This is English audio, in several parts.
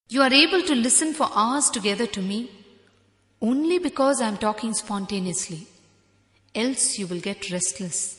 You are able to listen for hours together to me only because I am talking spontaneously. Else you will get restless.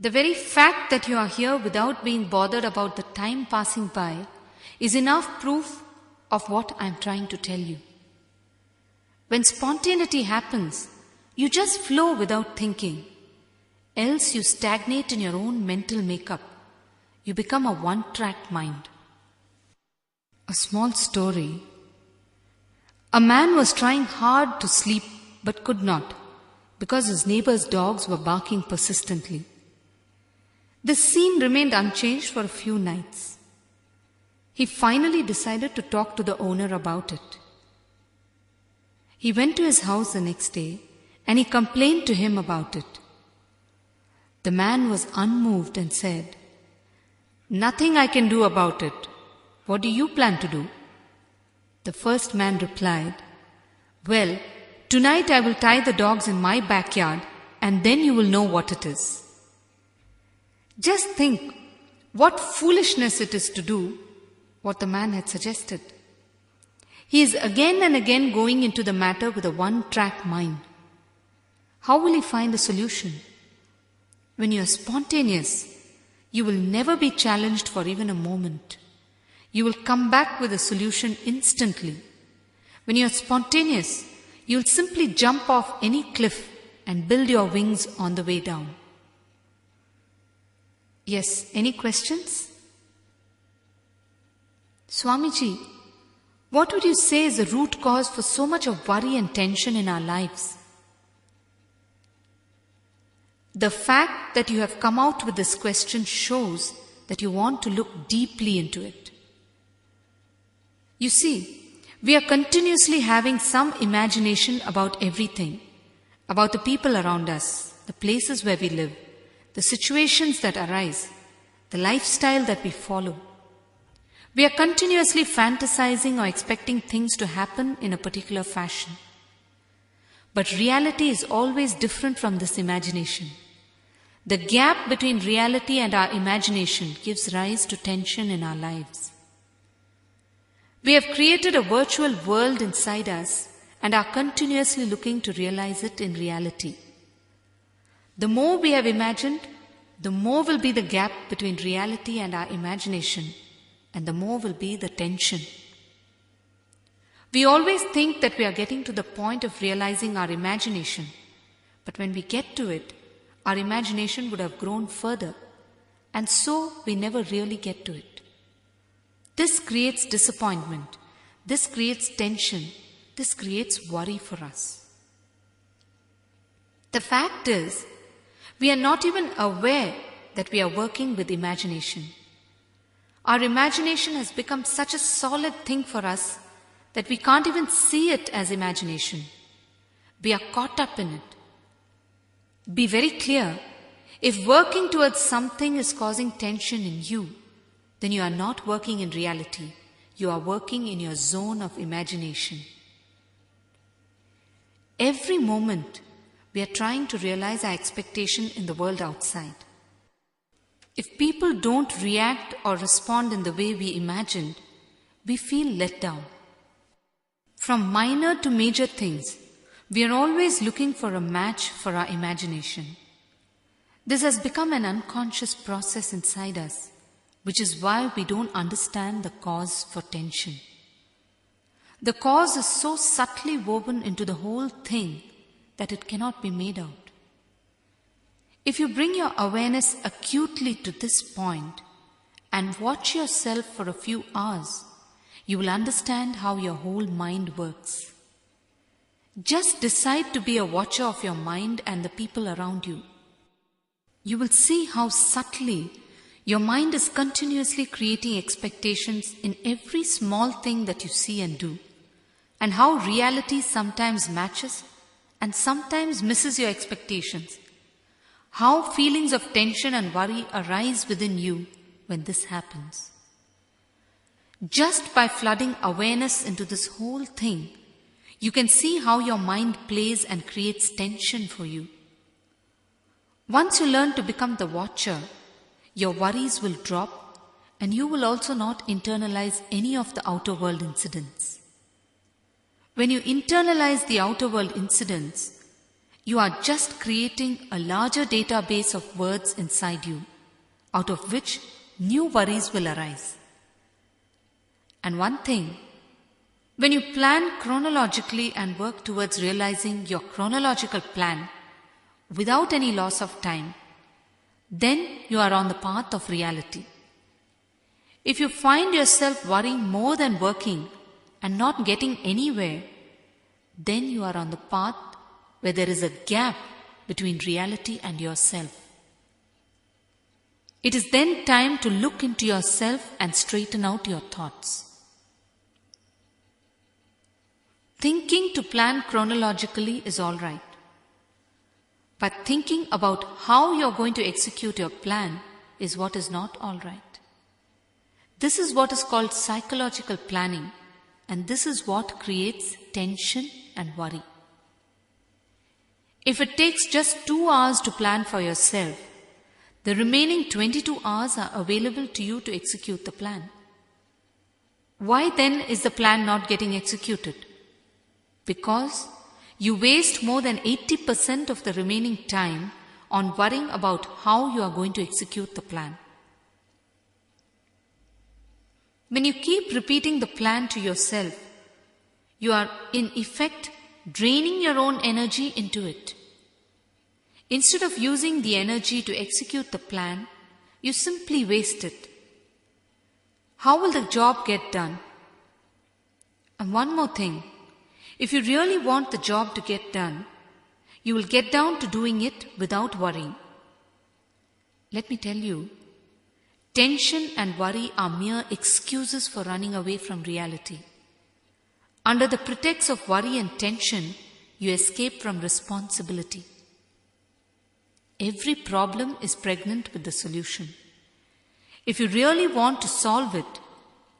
The very fact that you are here without being bothered about the time passing by is enough proof of what I am trying to tell you. When spontaneity happens, you just flow without thinking. Else you stagnate in your own mental makeup. You become a one-track mind. A small story. A man was trying hard to sleep but could not because his neighbor's dogs were barking persistently. This scene remained unchanged for a few nights. He finally decided to talk to the owner about it. He went to his house the next day and he complained to him about it. The man was unmoved and said, "Nothing I can do about it. What do you plan to do?" The first man replied, "Well, tonight I will tie the dogs in my backyard and then you will know what it is." Just think what foolishness it is to do what the man had suggested. He is again and again going into the matter with a one-track mind. How will he find a solution? When you are spontaneous, you will never be challenged for even a moment. You will come back with a solution instantly. When you are spontaneous, you will simply jump off any cliff and build your wings on the way down. Yes, any questions? Swamiji, what would you say is the root cause for so much of worry and tension in our lives? The fact that you have come out with this question shows that you want to look deeply into it. You see, we are continuously having some imagination about everything, about the people around us, the places where we live, the situations that arise, the lifestyle that we follow. We are continuously fantasizing or expecting things to happen in a particular fashion. But reality is always different from this imagination. The gap between reality and our imagination gives rise to tension in our lives. We have created a virtual world inside us and are continuously looking to realize it in reality. The more we have imagined, the more will be the gap between reality and our imagination, and the more will be the tension. We always think that we are getting to the point of realizing our imagination, but when we get to it, our imagination would have grown further, and so we never really get to it. This creates disappointment, this creates tension, this creates worry for us. The fact is, we are not even aware that we are working with imagination. Our imagination has become such a solid thing for us that we can't even see it as imagination. We are caught up in it. Be very clear, if working towards something is causing tension in you, then you are not working in reality. You are working in your zone of imagination. Every moment, we are trying to realize our expectation in the world outside. If people don't react or respond in the way we imagined, we feel let down. From minor to major things, we are always looking for a match for our imagination. This has become an unconscious process inside us, which is why we don't understand the cause for tension. The cause is so subtly woven into the whole thing that it cannot be made out. If you bring your awareness acutely to this point and watch yourself for a few hours, you will understand how your whole mind works. Just decide to be a watcher of your mind and the people around you. You will see how subtly your mind is continuously creating expectations in every small thing that you see and do, and how reality sometimes matches and sometimes misses your expectations. How feelings of tension and worry arise within you when this happens. Just by flooding awareness into this whole thing, you can see how your mind plays and creates tension for you. Once you learn to become the watcher, your worries will drop and you will also not internalize any of the outer world incidents. When you internalize the outer world incidents, you are just creating a larger database of words inside you, out of which new worries will arise. And one thing, when you plan chronologically and work towards realizing your chronological plan without any loss of time, then you are on the path of reality. If you find yourself worrying more than working and not getting anywhere, then you are on the path where there is a gap between reality and yourself. It is then time to look into yourself and straighten out your thoughts. Thinking to plan chronologically is all right. But thinking about how you are going to execute your plan is what is not all right. This is what is called psychological planning, and this is what creates tension and worry. If it takes just 2 hours to plan for yourself, the remaining 22 hours are available to you to execute the plan. Why then is the plan not getting executed? Because you waste more than 80% of the remaining time on worrying about how you are going to execute the plan. When you keep repeating the plan to yourself, you are in effect draining your own energy into it. Instead of using the energy to execute the plan, you simply waste it. How will the job get done? And one more thing, if you really want the job to get done, you will get down to doing it without worrying. Let me tell you, tension and worry are mere excuses for running away from reality. Under the pretext of worry and tension, you escape from responsibility. Every problem is pregnant with the solution. If you really want to solve it,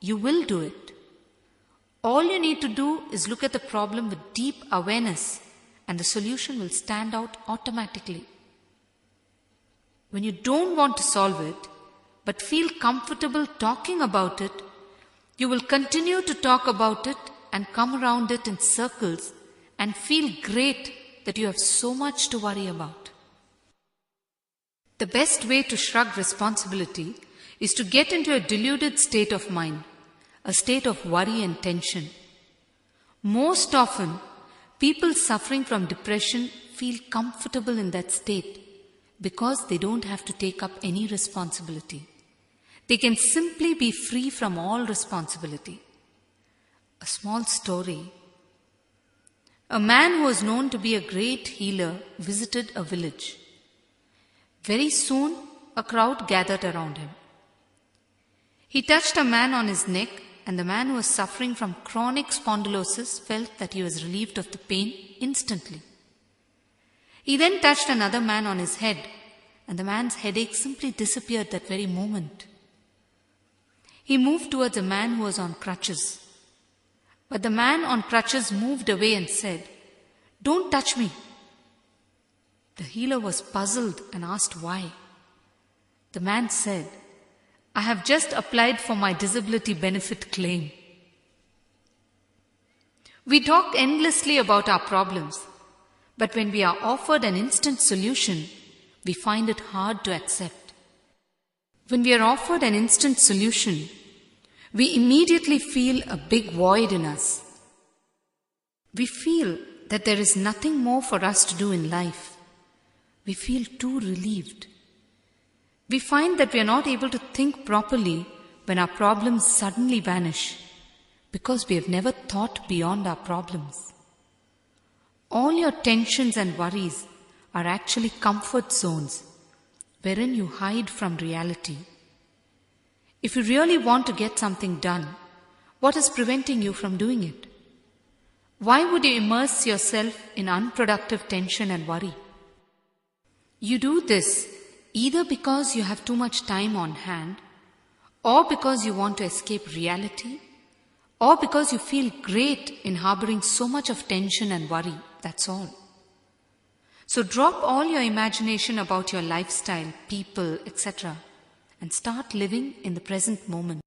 you will do it. All you need to do is look at the problem with deep awareness, and the solution will stand out automatically. When you don't want to solve it, but feel comfortable talking about it, you will continue to talk about it and come around it in circles and feel great that you have so much to worry about. The best way to shrug responsibility is to get into a deluded state of mind, a state of worry and tension. Most often, people suffering from depression feel comfortable in that state because they don't have to take up any responsibility. They can simply be free from all responsibility. A small story. A man who was known to be a great healer visited a village. Very soon, a crowd gathered around him. He touched a man on his neck, and the man who was suffering from chronic spondylosis felt that he was relieved of the pain instantly. He then touched another man on his head, and the man's headache simply disappeared that very moment. He moved towards a man who was on crutches. But the man on crutches moved away and said, "Don't touch me." The healer was puzzled and asked why. The man said, "I have just applied for my disability benefit claim." We talk endlessly about our problems, but when we are offered an instant solution, we find it hard to accept. When we are offered an instant solution, we immediately feel a big void in us. We feel that there is nothing more for us to do in life. We feel too relieved. We find that we are not able to think properly when our problems suddenly vanish because we have never thought beyond our problems. All your tensions and worries are actually comfort zones wherein you hide from reality. If you really want to get something done, what is preventing you from doing it? Why would you immerse yourself in unproductive tension and worry? You do this either because you have too much time on hand, or because you want to escape reality, or because you feel great in harboring so much of tension and worry. That's all. So drop all your imagination about your lifestyle, people, etc., and start living in the present moment.